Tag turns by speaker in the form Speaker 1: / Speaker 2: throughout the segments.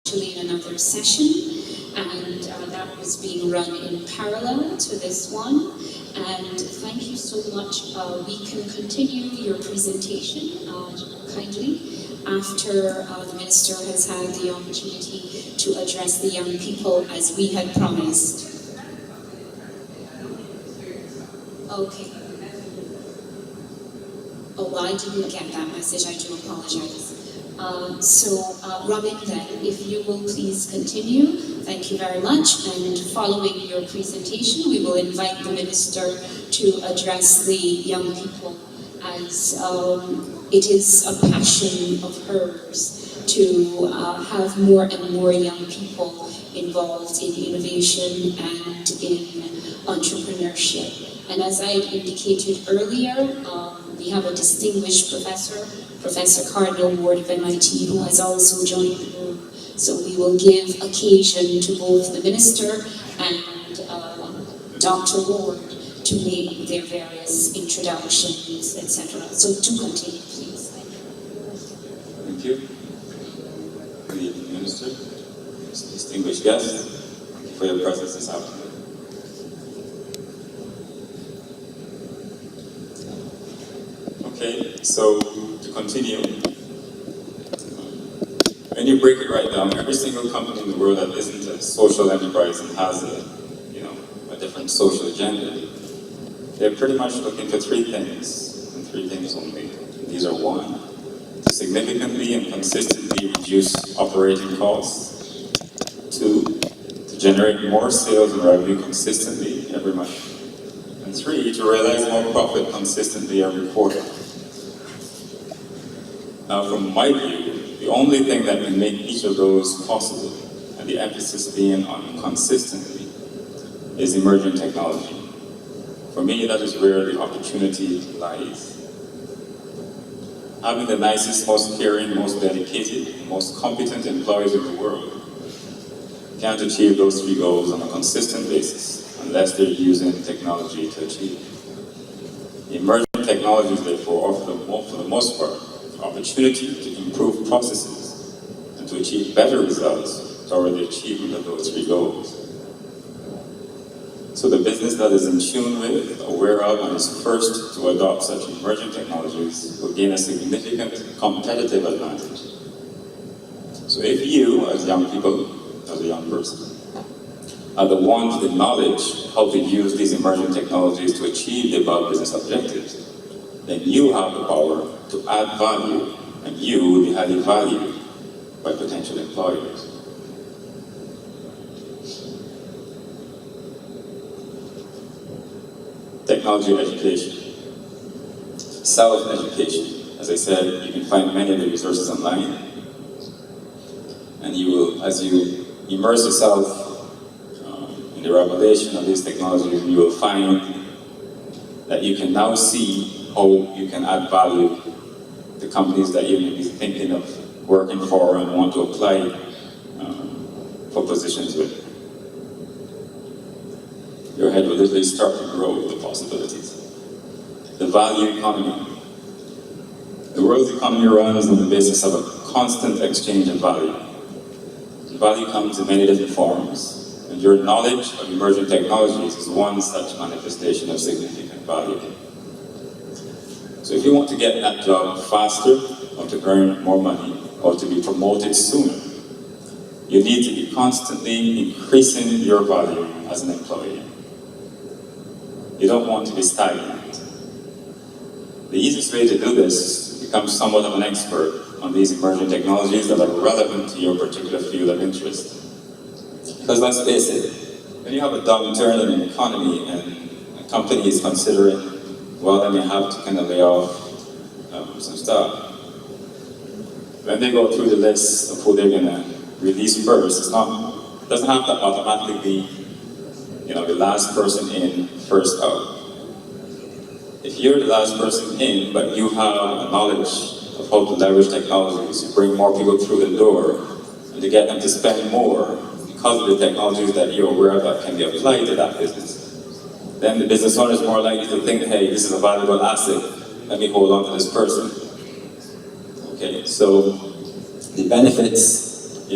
Speaker 1: actually in another session, and that was being run in parallel to this one. And thank you so much. We can continue your presentation kindly after the Minister has had the opportunity to address the young people as we had promised. Okay. Oh, well, I didn't get that message. I do apologize. Robin, then, if you will please continue. Thank you very much. And following your presentation, we will invite the Minister to address the young people, as it is a passion of hers to have more and more young people involved in innovation and in entrepreneurship. And as I had indicated earlier, we have a distinguished professor, Professor Cardinal Ward of MIT, who has also joined the room. So we will give occasion to both the Minister and Dr. Ward to make their various introductions, etc. So do continue, please.
Speaker 2: Thank you. Good evening, Minister, distinguished guests. Thank you for your presence this afternoon. Okay, so to continue, when you break it right down, every single company in the world that isn't a social enterprise and has a different social agenda, they're pretty much looking for three things, and three things only. These are: one, to significantly and consistently reduce operating costs; two, to generate more sales and revenue consistently every month; and three, to realize more profit consistently every quarter. Now, from my view, the only thing that can make each of those possible, and the emphasis being on consistently, is emerging technology. For me, that is where the opportunity lies. Having the nicest, most caring, most dedicated, most competent employees in the world can't achieve those three goals on a consistent basis unless they're using technology to achieve. Emerging technologies, therefore, offer for the most part opportunity to improve processes and to achieve better results toward the achievement of those three goals. So the business that is in tune with, aware of, and is first to adopt such emerging technologies will gain a significant competitive advantage. So if you, as young people, as a young person, are the ones with the knowledge how to use these emerging technologies to achieve the above business objectives, then you have the power to add value, and you will be highly valued by potential employers. Technology education. Self-education. As I said, you can find many of the resources online, and you will, as you immerse yourself in the revelation of these technologies, you will find that you can now see how you can add value to companies that you may be thinking of working for and want to apply for positions with. Your head will literally start to grow with the possibilities. The value economy. The world's economy runs on the basis of a constant exchange of value. Value comes in many different forms, and your knowledge of emerging technologies is one such manifestation of significant value. So if you want to get that job faster, or to earn more money, or to be promoted sooner, you need to be constantly increasing your value as an employee. You don't want to be stagnant. The easiest way to do this is to become somewhat of an expert on these emerging technologies that are relevant to your particular field of interest. Because let's face it, when you have a downturn in an economy and a company is considering, well, then you have to kind of lay off some stuff. When they go through the list of who they're going to release first, it doesn't have to automatically be, the last person in, first out. If you're the last person in, but you have a knowledge of how to leverage technologies to bring more people through the door and to get them to spend more because of the technologies that you're aware of that can be applied to that business, then the business owner is more likely to think, hey, this is a valuable asset, let me hold on to this person. Okay, so the benefits,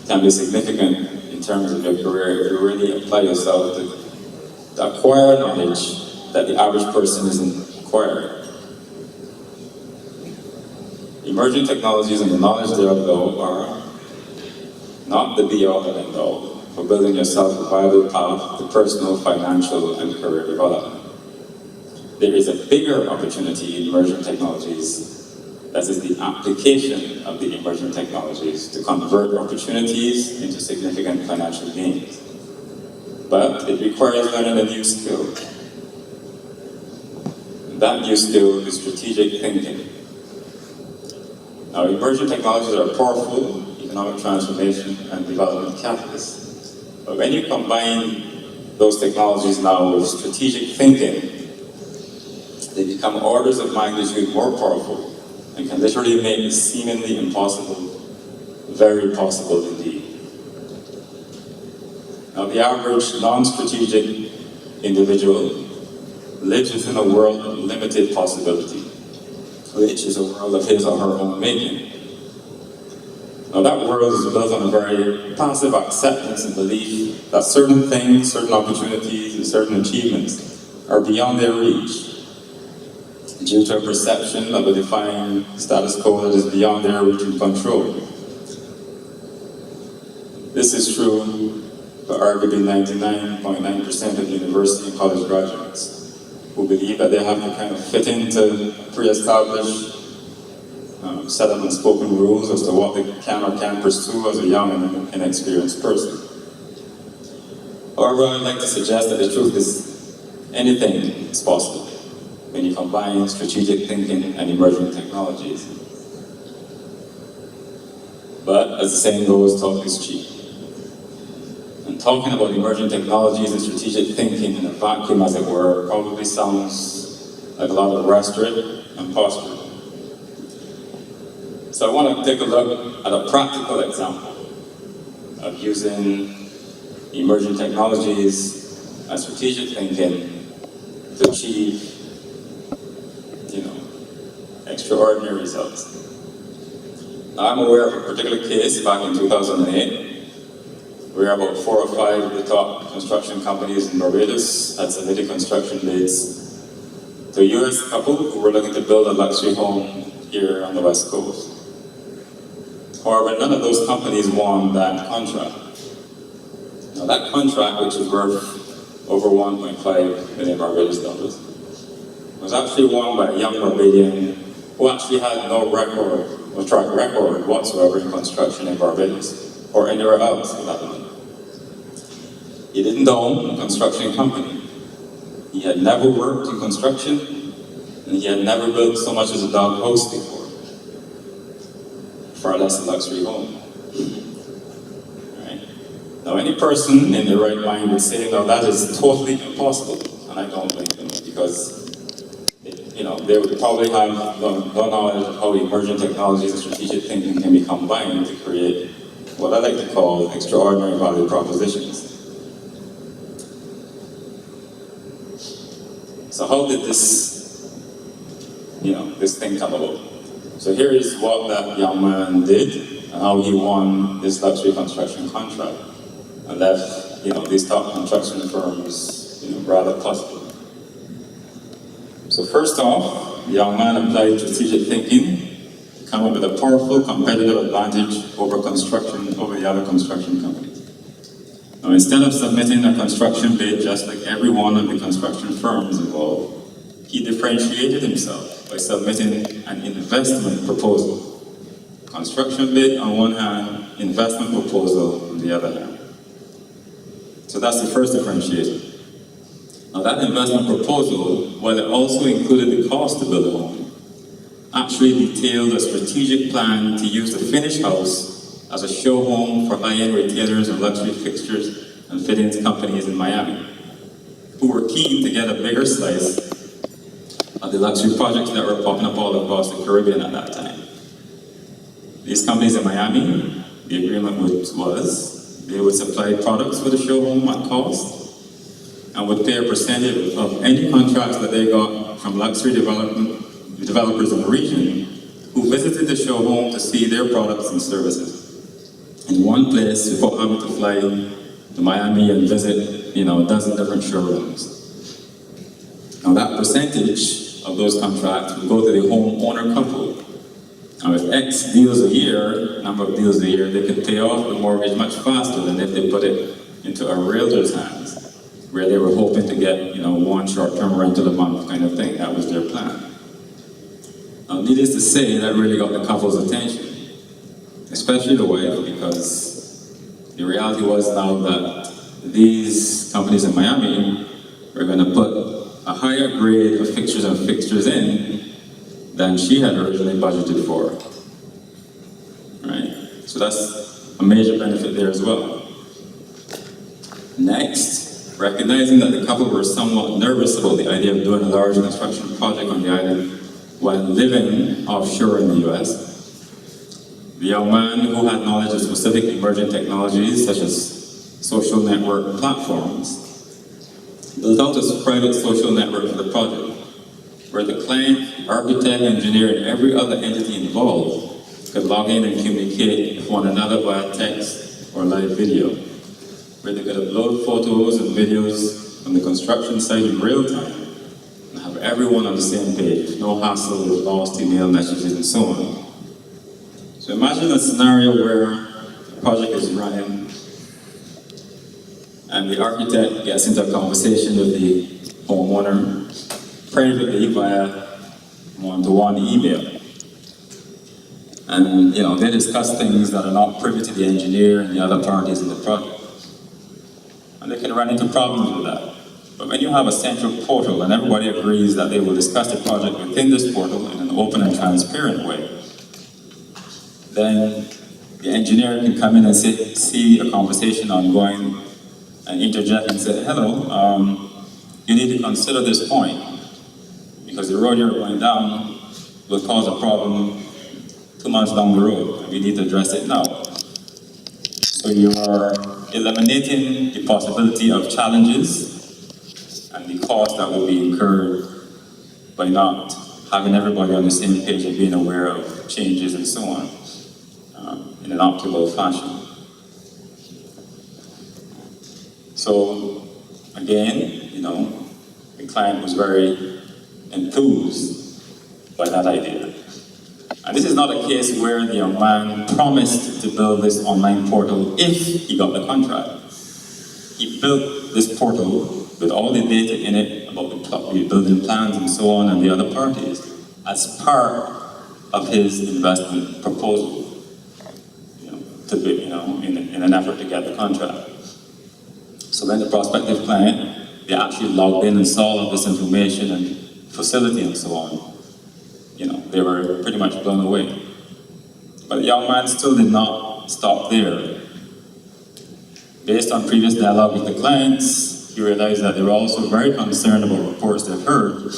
Speaker 2: can be significant in terms of your career if you really apply yourself to acquire knowledge that the average person isn't acquiring. Emerging technologies and the knowledge thereof, though, are not the be-all and end-all for building yourself a viable path to personal, financial, and career development. There is a bigger opportunity in emerging technologies, that is the application of the emerging technologies to convert opportunities into significant financial gains. But it requires learning a new skill. That new skill is strategic thinking. Now, emerging technologies are powerful economic transformation and development catalysts. But when you combine those technologies now with strategic thinking, they become orders of magnitude more powerful and can literally make the seemingly impossible very possible indeed. Now, the average non-strategic individual lives within a world of limited possibility, which is a world of his or her own making. Now, that world is built on a very passive acceptance and belief that certain things, certain opportunities, and certain achievements are beyond their reach, due to a perception of a defined status quo that is beyond their reach and control. This is true for arguably 99.9% of university and college graduates, who believe that they have to kind of fit into pre-established set of unspoken rules as to what they can or can't pursue as a young and inexperienced person. However, I'd like to suggest that the truth is anything is possible when you combine strategic thinking and emerging technologies. But as the saying goes, talk is cheap. And talking about emerging technologies and strategic thinking in a vacuum, as it were, probably sounds like a lot of rhetoric and posturing. So I want to take a look at a practical example of using emerging technologies and strategic thinking to achieve, extraordinary results. Now, I'm aware of a particular case back in 2008, where about 4 or 5 of the top construction companies in Barbados had submitted construction bids to a US couple who were looking to build a luxury home here on the West Coast. However, none of those companies won that contract. Now, that contract, which is worth over 1.5 million Barbados dollars, was actually won by a young Barbadian who actually had no record or track record whatsoever in construction in Barbados or anywhere else for that matter. He didn't own a construction company. He had never worked in construction, and he had never built so much as a dog house before, far less a luxury home. Right? Now, any person in their right mind would say, no, that is totally impossible, and I don't blame them, because they would probably have no knowledge of how emerging technologies and strategic thinking can be combined to create what I like to call extraordinary value propositions. So how did this thing come about? So here is what that young man did and how he won this luxury construction contract and left, these top construction firms, rather puzzled. So first off, the young man applied strategic thinking to come up with a powerful competitive advantage over the other construction companies. Now, instead of submitting a construction bid just like every one of the construction firms involved, he differentiated himself by submitting an investment proposal. Construction bid on one hand, investment proposal on the other hand. So that's the first differentiator. Now, that investment proposal, while it also included the cost to build a home, actually detailed a strategic plan to use the finished house as a show home for high-end retailers and luxury fixtures and fittings companies in Miami, who were keen to get a bigger slice of the luxury projects that were popping up all across the Caribbean at that time. These companies in Miami, the agreement was they would supply products for the show home at cost, and would pay a percentage of any contracts that they got from luxury developers in the region who visited the show home to see their products and services. in one place without having to fly to Miami and visit, a dozen different showrooms. Now that percentage of those contracts will go to the homeowner couple. Now with X deals a year, number of deals a year, they can pay off the mortgage much faster than if they put it into a realtor's hands, where they were hoping to get, one short-term rental a month kind of thing. That was their plan. Now, needless to say, that really got the couple's attention, especially the wife, because the reality was now that these companies in Miami were going to put a higher grade of fixtures and fixtures in than she had originally budgeted for. Right? So that's a major benefit there as well. Next, recognizing that the couple were somewhat nervous about the idea of doing a large construction project on the island while living offshore in the US, the young man, who had knowledge of specific emerging technologies such as social network platforms, built out a private social network for the project, where the client, architect, engineer, and every other entity involved could log in and communicate with one another via text or live video, where they could upload photos and videos from the construction site in real time and have everyone on the same page, no hassle with lost email messages and so on. So imagine a scenario where the project is running and the architect gets into a conversation with the homeowner privately via one-to-one email. And they discuss things that are not privy to the engineer and the other parties in the project. And they can run into problems with that. But when you have a central portal and everybody agrees that they will discuss the project within this portal in an open and transparent way, then the engineer can come in and see a conversation ongoing and interject and say, hello, you need to consider this point, because the road you're going down will cause a problem 2 months down the road, and we need to address it now. So you are eliminating the possibility of challenges and the cost that will be incurred by not having everybody on the same page and being aware of changes and so on in an optimal fashion. So again, the client was very enthused by that idea. And this is not a case where the young man promised to build this online portal if he got the contract. He built this portal with all the data in it about the building plans and so on and the other parties as part of his investment proposal, in an effort to get the contract. So when the prospective client, they actually logged in and saw all of this information and facility and so on, they were pretty much blown away. But the young man still did not stop there. Based on previous dialogue with the clients, he realized that they were also very concerned about reports they've heard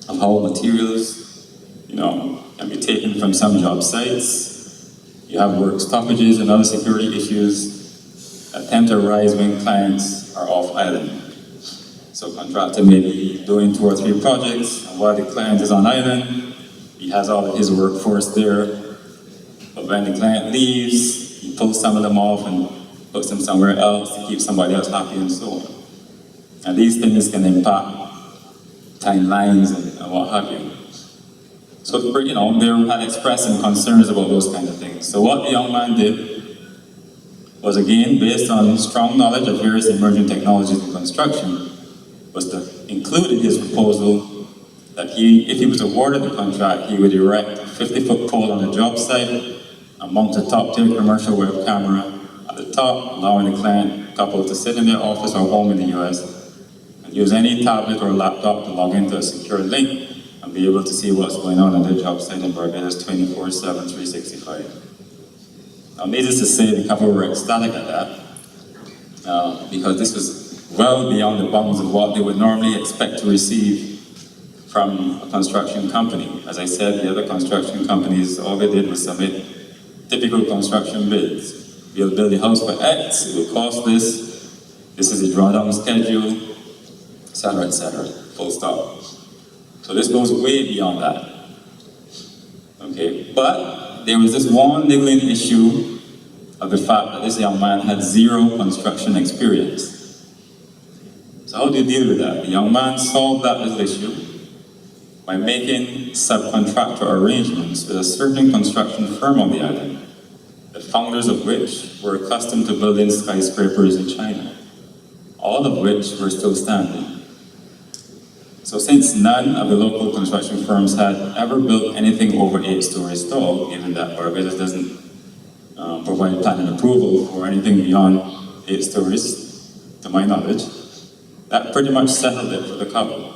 Speaker 2: of how materials, can be taken from some job sites. You have work stoppages and other security issues that tend to arise when clients are off island. So contractor may be doing 2 or 3 projects, and while the client is on island, he has all of his workforce there. But when the client leaves, he pulls some of them off and puts them somewhere else to keep somebody else happy and so on. And these things can impact timelines and what have you. So, they had expressed some concerns about those kind of things. So what the young man did was, again, based on strong knowledge of various emerging technologies in construction, was to include in his proposal that if he was awarded the contract, he would erect a 50-foot pole on the job site and mount a top-tier commercial web camera at the top, allowing the client couple to sit in their office or home in the US and use any tablet or laptop to log into a secure link and be able to see what's going on their job site in Barbados 24/7, 365. Now, needless to say, the couple were ecstatic at that because this was well beyond the bounds of what they would normally expect to receive from a construction company. As I said, the other construction companies, all they did was submit typical construction bids. We'll build the house for X, it will cost this is the drawdown schedule, etc., full stop. So this goes way beyond that. Okay, but there was this one niggling issue of the fact that this young man had zero construction experience. So how do you deal with that? The young man solved that little issue by making subcontractor arrangements with a certain construction firm on the island, the founders of which were accustomed to building skyscrapers in China, all of which were still standing. So since none of the local construction firms had ever built anything over 8 stories tall, given that Barbados doesn't provide planning approval for anything beyond 8 stories, to my knowledge, that pretty much settled it for the couple.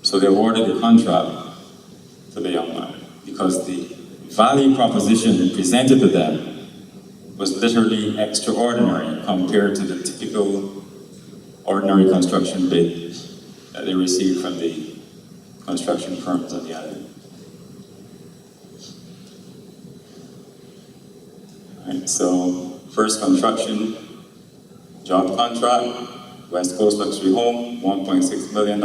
Speaker 2: So they awarded the contract to the young man because the value proposition presented to them was literally extraordinary compared to the typical ordinary construction bid that they received from the construction firms on the island. All right, so first construction job contract, West Coast Luxury Home, $1.6 million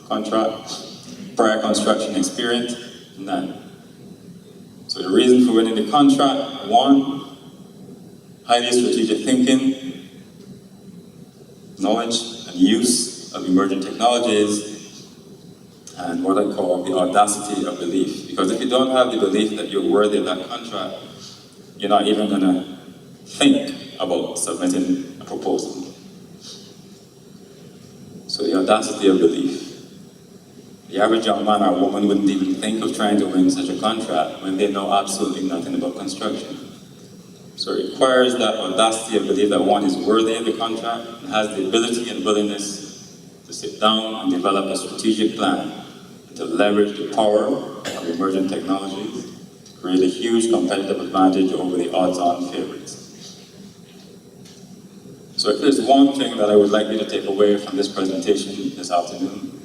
Speaker 2: contract. Prior construction experience, none. So the reason for winning the contract, 1, highly strategic thinking, knowledge and use of emerging technologies, and what I call the audacity of belief. Because if you don't have the belief that you're worthy of that contract, you're not even going to think about submitting a proposal. So the audacity of belief. The average young man or woman wouldn't even think of trying to win such a contract when they know absolutely nothing about construction. So it requires that audacity of belief that one is worthy of the contract and has the ability and willingness to sit down and develop a strategic plan and to leverage the power of emerging technologies to create a huge competitive advantage over the odds-on favorites. So if there's one thing that I would like you to take away from this presentation this afternoon,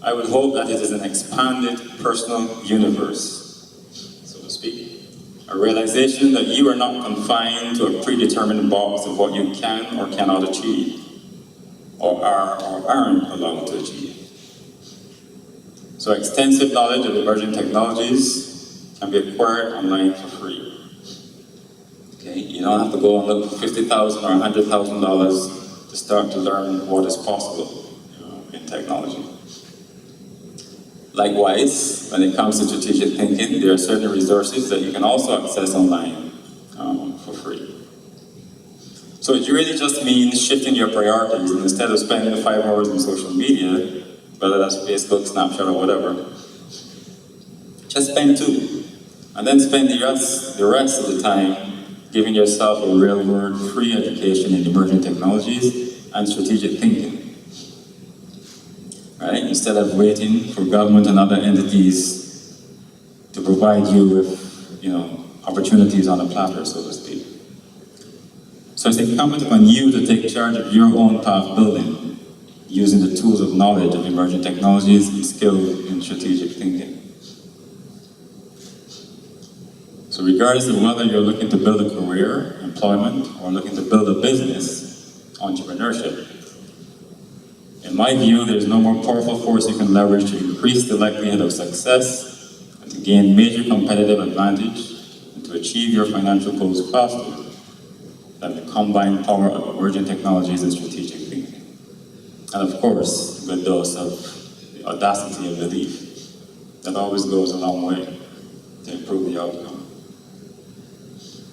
Speaker 2: I would hope that it is an expanded personal universe, so to speak. A realization that you are not confined to a predetermined box of what you can or cannot achieve, or are or aren't allowed to achieve. So extensive knowledge of emerging technologies can be acquired online for free. Okay? You don't have to go and look for $50,000 or $100,000 to start to learn what is possible, in technology. Likewise, when it comes to strategic thinking, there are certain resources that you can also access online for free. So it really just means shifting your priorities, and instead of spending 5 hours on social media, whether that's Facebook, Snapchat, or whatever, just spend 2. And then spend the rest of the time giving yourself a real-world free education in emerging technologies and strategic thinking. Right? Instead of waiting for government and other entities to provide you with, opportunities on a platter, so to speak. So it's incumbent upon you to take charge of your own path building, using the tools of knowledge of emerging technologies and skills in strategic thinking. So regardless of whether you're looking to build a career, employment, or looking to build a business, entrepreneurship, in my view, there's no more powerful force you can leverage to increase the likelihood of success and to gain major competitive advantage and to achieve your financial goals faster than the combined power of emerging technologies and strategic thinking. And of course, a good dose of the audacity of belief that always goes a long way to improve the outcome.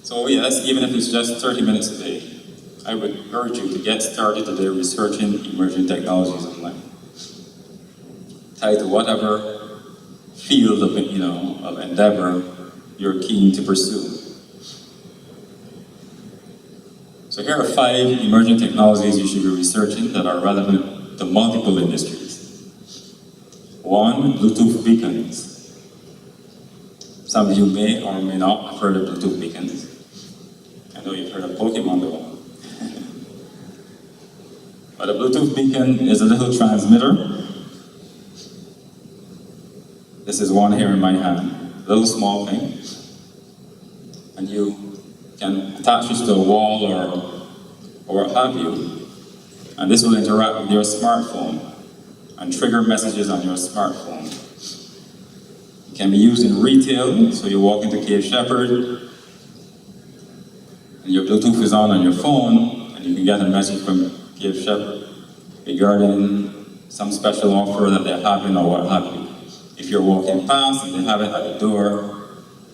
Speaker 2: So yes, even if it's just 30 minutes a day, I would urge you to get started today researching emerging technologies online. Tied to whatever field of endeavor you're keen to pursue. So here are 5 emerging technologies you should be researching that are relevant to multiple industries. 1, Bluetooth beacons. Some of you may or may not have heard of Bluetooth beacons. I know you've heard of Pokemon though. But a Bluetooth beacon is a little transmitter. This is one here in my hand, a little small thing. And you can attach this to a wall or what have you. And this will interact with your smartphone and trigger messages on your smartphone. It can be used in retail, so you walk into Cave Shepherd, and your Bluetooth is on your phone, and you can get a message from Gift Shop regarding some special offer that they're having or what have you. If you're walking past and they have it at the door,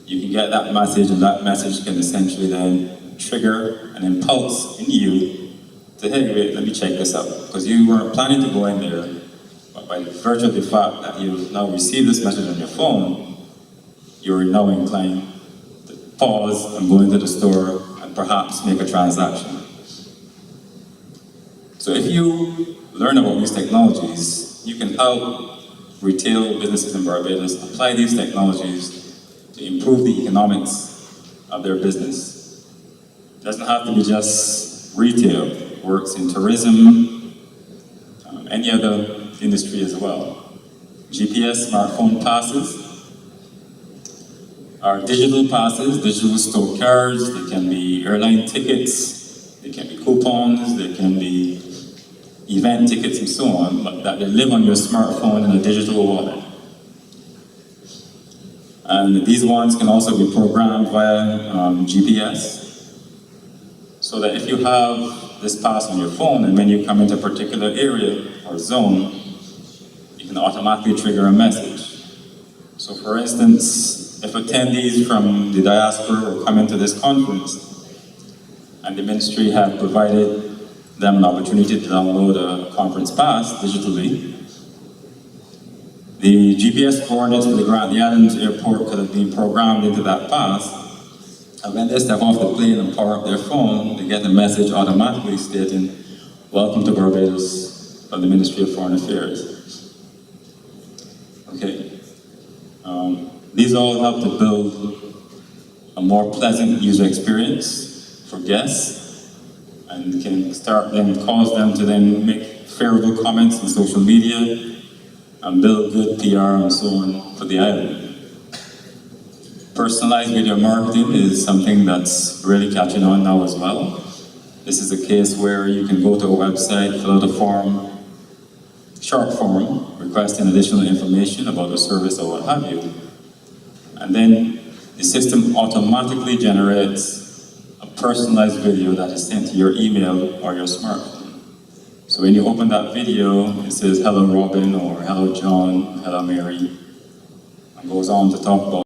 Speaker 2: you can get that message, and that message can essentially then trigger an impulse in you to, hey, wait, let me check this out. Because you weren't planning to go in there, but by virtue of the fact that you've now received this message on your phone, you're now inclined to pause and go into the store and perhaps make a transaction. So if you learn about these technologies, you can help retail businesses in Barbados apply these technologies to improve the economics of their business. It doesn't have to be just retail, it works in tourism, any other industry as well. GPS smartphone passes are digital passes, digital store cards. They can be airline tickets, they can be coupons, they can be event tickets and so on, but that they live on your smartphone in a digital wallet. And these ones can also be programmed via GPS, so that if you have this pass on your phone and when you come into a particular area or zone, you can automatically trigger a message. So for instance, if attendees from the diaspora were coming to this conference and the ministry had provided them an opportunity to download a conference pass digitally, the GPS coordinates for the Grand Island Airport could have been programmed into that pass, and when they step off the plane and power up their phone, they get a message automatically stating, "Welcome to Barbados," from the Ministry of Foreign Affairs. Okay. These all help to build a more pleasant user experience for guests, and can start then cause them to then make favorable comments on social media and build good PR and so on for the island. Personalized video marketing is something that's really catching on now as well. This is a case where you can go to a website, fill out a form, short form, requesting additional information about the service or what have you. And then the system automatically generates a personalized video that is sent to your email or your smartphone. So when you open that video, it says, "Hello Robin," or "Hello John," "Hello Mary," and goes on to talk about